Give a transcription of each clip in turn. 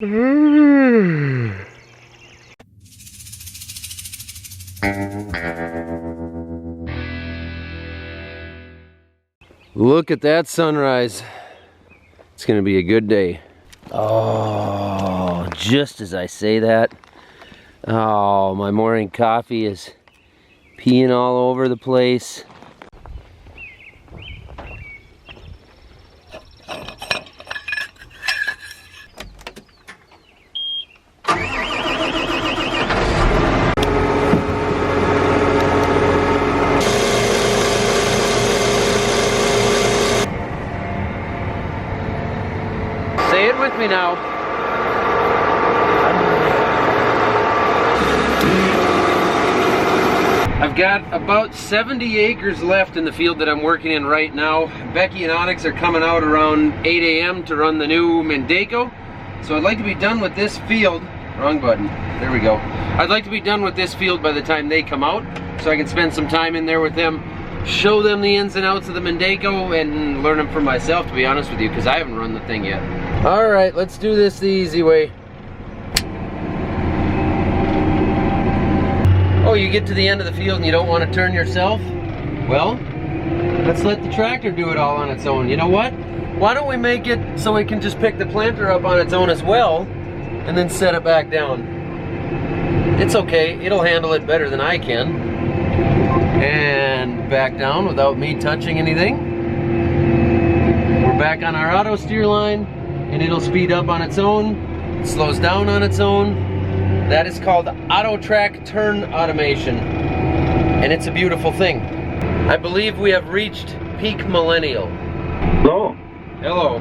Look at that sunrise. It's gonna be a good day. Oh, just as I say that, oh, my morning coffee is peeing all over the place. Say it with me now. I've got about 70 acres left in the field that I'm working in right now. Becky and Onyx are coming out around 8 a.m. to run the new Mandako. So I'd like to be done with this field. Wrong button. There we go. I'd like to be done with this field by the time they come out, so I can spend some time in there with them, show them the ins and outs of the Mandako, and learn them for myself, to be honest with you, because I haven't run the thing yet. All right, let's do this the easy way. Oh, you get to the end of the field and you don't want to turn yourself? Well, let's let the tractor do it all on its own. You know what? Why don't we make it so it can just pick the planter up on its own as well, and then set it back down. It's okay, it'll handle it better than I can. And back down without me touching anything. We're back on our auto steer line, and it'll speed up on its own, it slows down on its own. That is called auto track turn automation, and it's a beautiful thing. I believe we have reached peak millennial. Hello. Hello.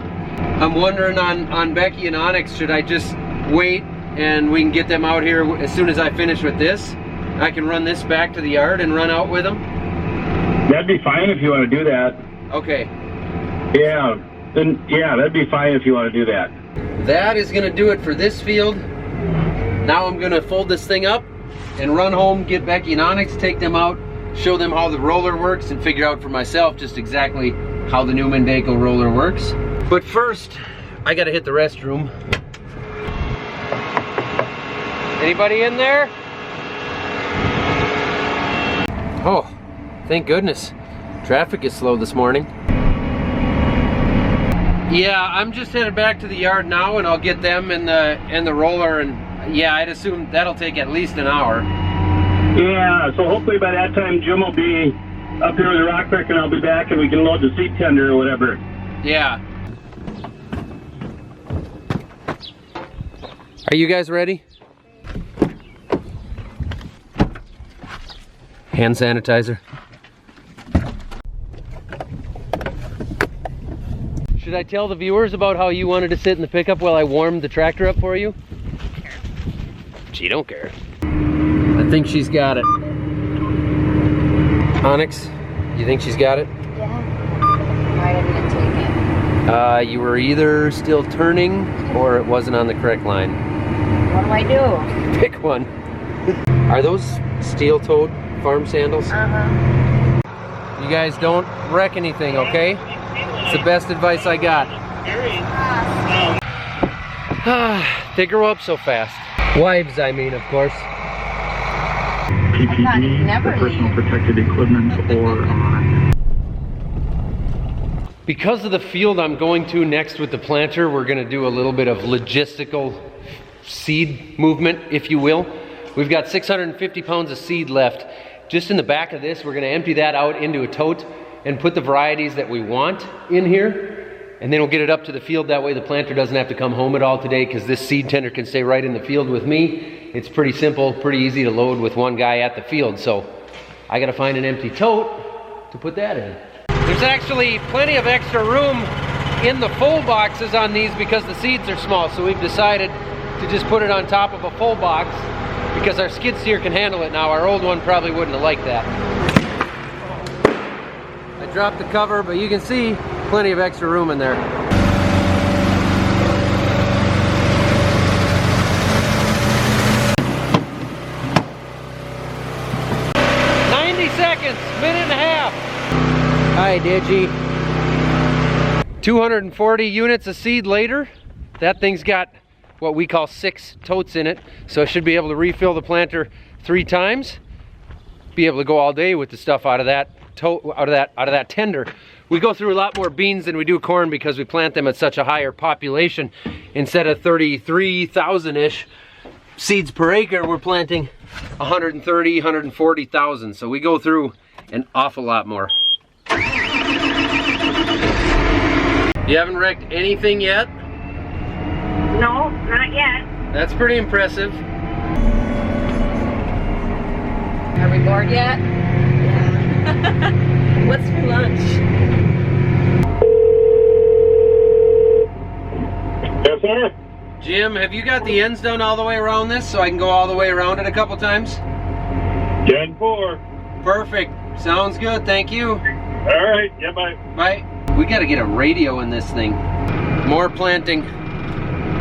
I'm wondering on Becky and Onyx, should I just wait and we can get them out here as soon as I finish with this? I can run this back to the yard and run out with them? That'd be fine if you want to do that. Okay. Yeah, then yeah, that'd be fine if you want to do that. That is gonna do it for this field. Now I'm gonna fold this thing up and run home, get Becky and Onyx, take them out, show them how the roller works, and figure out for myself just exactly how the new Mandako roller works. But first, I gotta hit the restroom. Anybody in there? Oh, thank goodness. Traffic is slow this morning. Yeah, I'm just headed back to the yard now, and I'll get them and the roller, and yeah, I'd assume that'll take at least an hour. Yeah, so hopefully by that time Jim will be up here with the rock pick, and I'll be back and we can load the seed tender or whatever. Yeah. Are you guys ready? Hand sanitizer. Should I tell the viewers about how you wanted to sit in the pickup while I warmed the tractor up for you? She don't care. I think she's got it. Onyx, you think she's got it? Yeah. Why didn't it take it? You were either still turning or it wasn't on the correct line. What do I do? Pick one. Are those steel-toed farm sandals? Uh-huh. You guys don't wreck anything, okay? It's the best advice I got. They grow up so fast. Wives, I mean, of course. PPE, the personal protected equipment, or Because of the field I'm going to next with the planter, we're going to do a little bit of logistical seed movement, if you will. We've got 650 pounds of seed left. Just in the back of this, we're going to empty that out into a tote and put the varieties that we want in here. And then we'll get it up to the field. That way the planter doesn't have to come home at all today, because this seed tender can stay right in the field with me. It's pretty simple, pretty easy to load with one guy at the field. So I got to find an empty tote to put that in. There's actually plenty of extra room in the full boxes on these because the seeds are small. So we've decided to just put it on top of a full box because our skid steer can handle it now. Our old one probably wouldn't have liked that. I dropped the cover, but you can see plenty of extra room in there. Seconds, minute and a half. Hi, Digi. 240 units of seed later. That thing's got what we call 6 totes in it. So I should be able to refill the planter 3 times. Be able to go all day with the stuff out of that tender. We go through a lot more beans than we do corn because we plant them at such a higher population. Instead of 33,000-ish seeds per acre, we're planting 130, 140,000. So we go through an awful lot more. You haven't wrecked anything yet? No, not yet. That's pretty impressive. Are we bored yet? Yeah. What's for lunch? Yes, sir. Jim, have you got the ends done all the way around this so I can go all the way around it a couple times? 10-4. Perfect. Sounds good. Thank you. All right. Yeah, bye. Bye. We got to get a radio in this thing. More planting.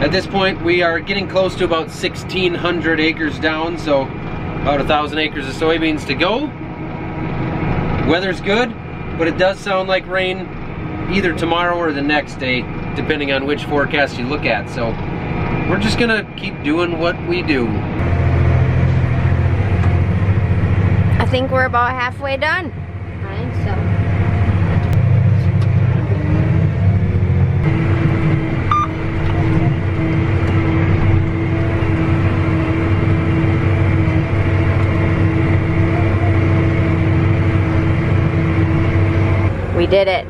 At this point, we are getting close to about 1,600 acres down, so about 1,000 acres of soybeans to go. Weather's good, but it does sound like rain either tomorrow or the next day, depending on which forecast you look at. So we're just gonna keep doing what we do. I think we're about halfway done. I think so. We did it.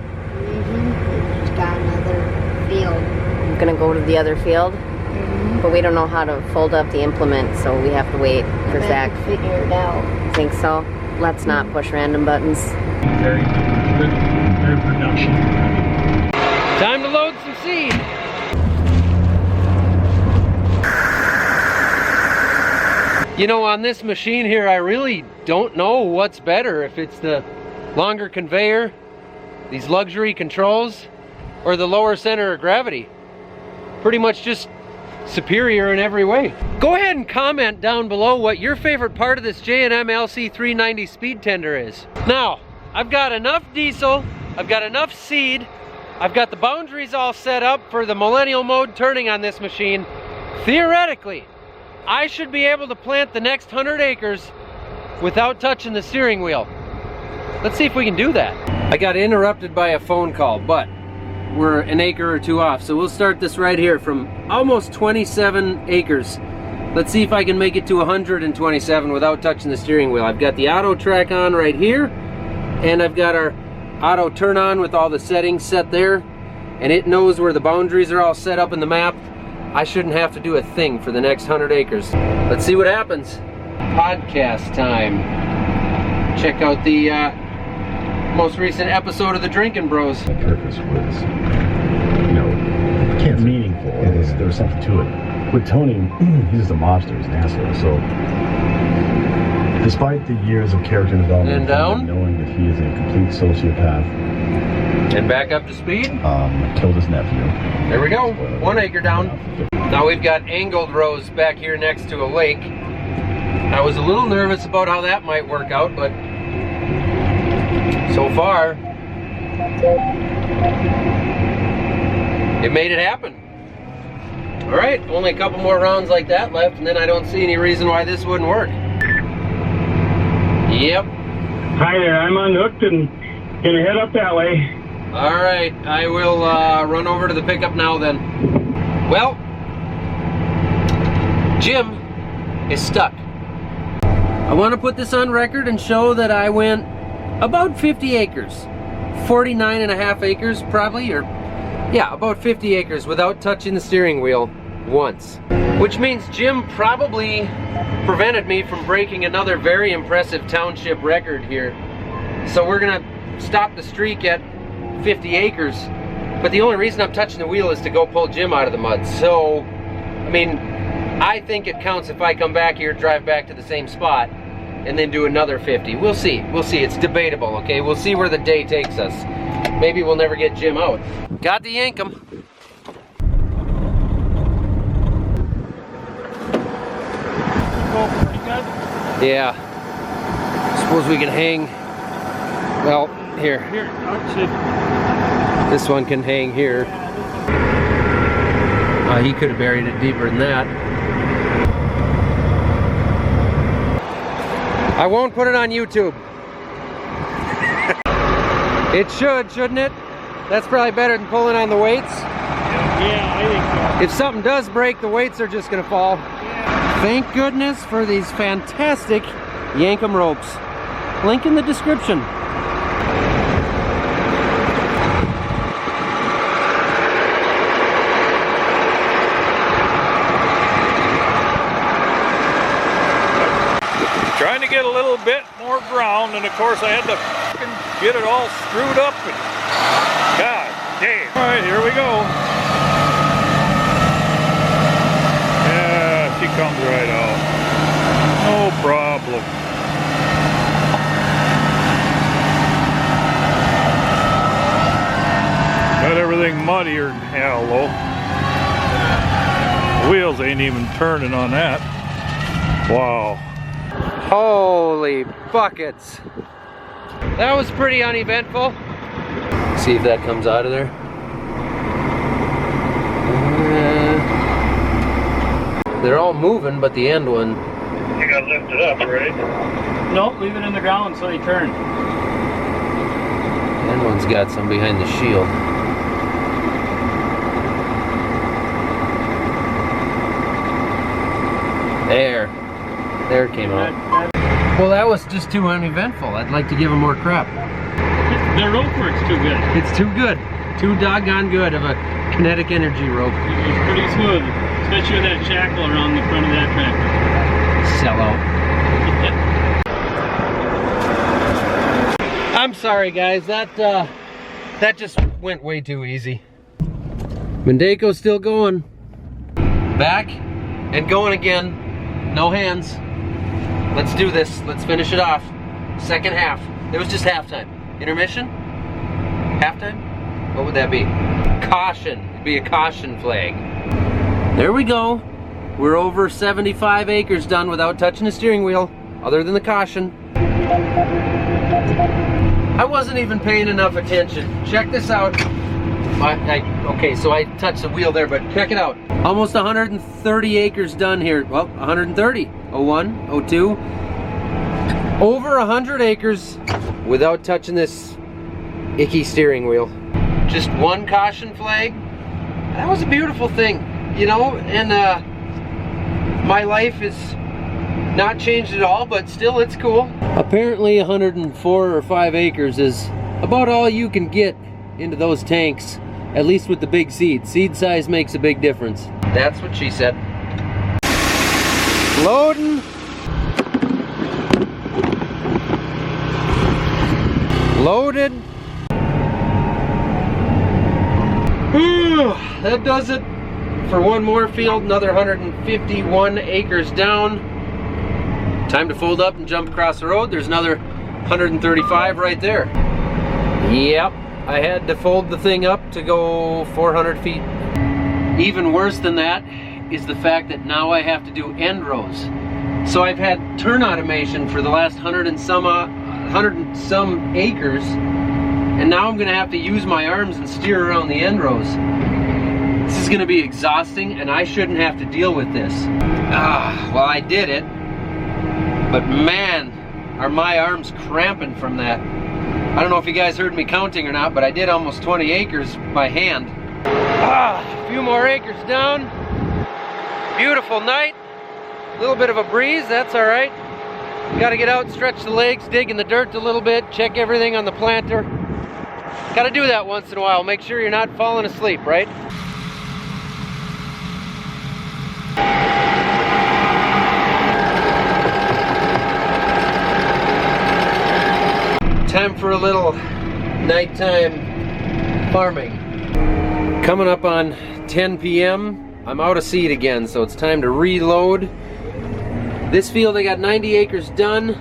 Just got another field. I'm gonna go to the other field, but we don't know how to fold up the implement, so we have to wait for Zach. Figure it out. Think so? Let's not push random buttons. Very good. Very production. Time to load some seed. You know, on this machine here, I really don't know what's better, if it's the longer conveyor, these luxury controls, or the lower center of gravity. Pretty much just superior in every way. Go ahead and comment down below what your favorite part of this J&M LC390 speed tender is. Now, I've got enough diesel, I've got enough seed, I've got the boundaries all set up for the millennial mode turning on this machine. Theoretically, I should be able to plant the next 100 acres without touching the steering wheel. Let's see if we can do that. I got interrupted by a phone call, but we're an acre or two off, so we'll start this right here from almost 27 acres. Let's see if I can make it to 127 without touching the steering wheel. I've got the auto track on right here, and I've got our auto turn on with all the settings set there, and it knows where the boundaries are all set up in the map. I shouldn't have to do a thing for the next 100 acres. Let's see what happens. Podcast time. Check out the most recent episode of the Drinking Bros. The purpose was, meaningful. There was something to it. With Tony, he's just a mobster. He's an asshole. So, despite the years of character development, and down, knowing that he is a complete sociopath, and back up to speed. Killed his nephew. There we go. 1 acre down. Now we've got angled rows back here next to a lake. I was a little nervous about how that might work out, but so far, it made it happen. All right, only a couple more rounds like that left, and then I don't see any reason why this wouldn't work. Yep. Hi there. I'm unhooked and gonna head up that way. All right, I will run over to the pickup now then. Well, Jim is stuck. I want to put this on record and show that I went about 50 acres, 49 and a half acres probably, or yeah, about 50 acres without touching the steering wheel once. Which means Jim probably prevented me from breaking another very impressive township record here. So we're gonna stop the streak at 50 acres, but the only reason I'm touching the wheel is to go pull Jim out of the mud. So, I mean, I think it counts if I come back here, drive back to the same spot, and then do another 50. We'll see. We'll see. It's debatable, okay? We'll see where the day takes us. Maybe we'll never get Jim out. Got the Yankum. Yeah. Suppose we can hang. Well, here. Here, this one can hang here. He could have buried it deeper than that. I won't put it on YouTube. It should, shouldn't it? That's probably better than pulling on the weights. Yeah, I think so. If something does break, the weights are just gonna fall. Yeah. Thank goodness for these fantastic Yankum ropes. Link in the description. Trying to get a little bit more ground, and of course I had to get it all screwed up. And God damn. All right, here we go. Yeah, she comes right out. No problem. Got everything muddier than hell though. The wheels ain't even turning on that. Wow. Holy buckets. That was pretty uneventful. See if that comes out of there. They're all moving, but the end one. You gotta lift it up, right? Nope, leave it in the ground until you turn. The end one's got some behind the shield. There it came out. Well, that was just too uneventful. I'd like to give them more crap. The rope works too good. It's too good. Too doggone good of a kinetic energy rope. It's pretty smooth, especially with that shackle around the front of that tractor. Sellout. I'm sorry, guys. That just went way too easy. Mandako's still going. Back and going again. No hands. Let's do this. Let's finish it off. Second half. It was just halftime. Intermission? Halftime? What would that be? Caution. It'd be a caution flag. There we go. We're over 75 acres done without touching the steering wheel, other than the caution. I wasn't even paying enough attention. Check this out. Okay, so I touched the wheel there, but check it out. Almost 130 acres done here. Well, 130. 01, 02. Over 100 acres without touching this icky steering wheel. Just one caution flag. That was a beautiful thing, you know, and my life is not changed at all, but still it's cool. Apparently 104 or 5 acres is about all you can get into those tanks, at least with the big seed. Seed size makes a big difference. That's what she said. Loading. Loaded. Whew, that does it for one more field. Another 151 acres down. Time to fold up and jump across the road. There's another 135 right there. Yep, I had to fold the thing up to go 400 feet. Even worse than that is the fact that now I have to do end rows. So I've had turn automation for the last 100 and some acres, and now I'm gonna have to use my arms and steer around the end rows. This is gonna be exhausting, and I shouldn't have to deal with this. Well, I did it, but man, are my arms cramping from that. I don't know if you guys heard me counting or not, but I did almost 20 acres by hand. A few more acres down. Beautiful night. A little bit of a breeze, that's all right. Gotta get out, stretch the legs, dig in the dirt a little bit, check everything on the planter. Gotta do that once in a while. Make sure you're not falling asleep, right? Time for a little nighttime farming. Coming up on 10 p.m. I'm out of seed again, so it's time to reload. This field I got 90 acres done,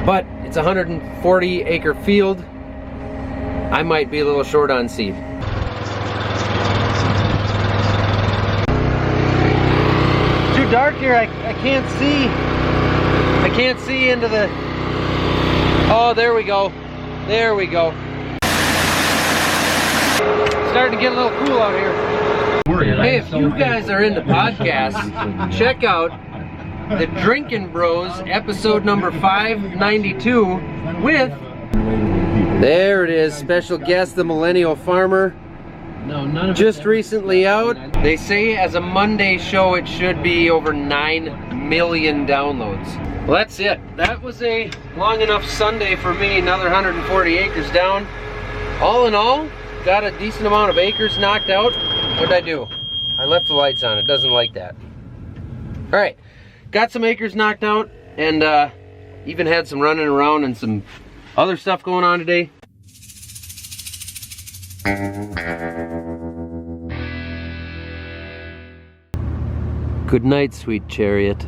but it's a 140 acre field. I might be a little short on seed. Too dark here, I can't see. I can't see into the... Oh, there we go. There we go. Starting to get a little cool out here. We're Hey, if you guys are into podcasts, check out the Drinkin' Bros episode number 592 with, there it is, special guest, the Millennial Farmer. Just recently out. They say as a Monday show it should be over 9 million downloads. Well, that's it. That was a long enough Sunday for me. Another 140 acres down. All in all, got a decent amount of acres knocked out. What did I do? I left the lights on. It doesn't like that. All right, got some acres knocked out, and even had some running around and some other stuff going on today. Good night, sweet chariot.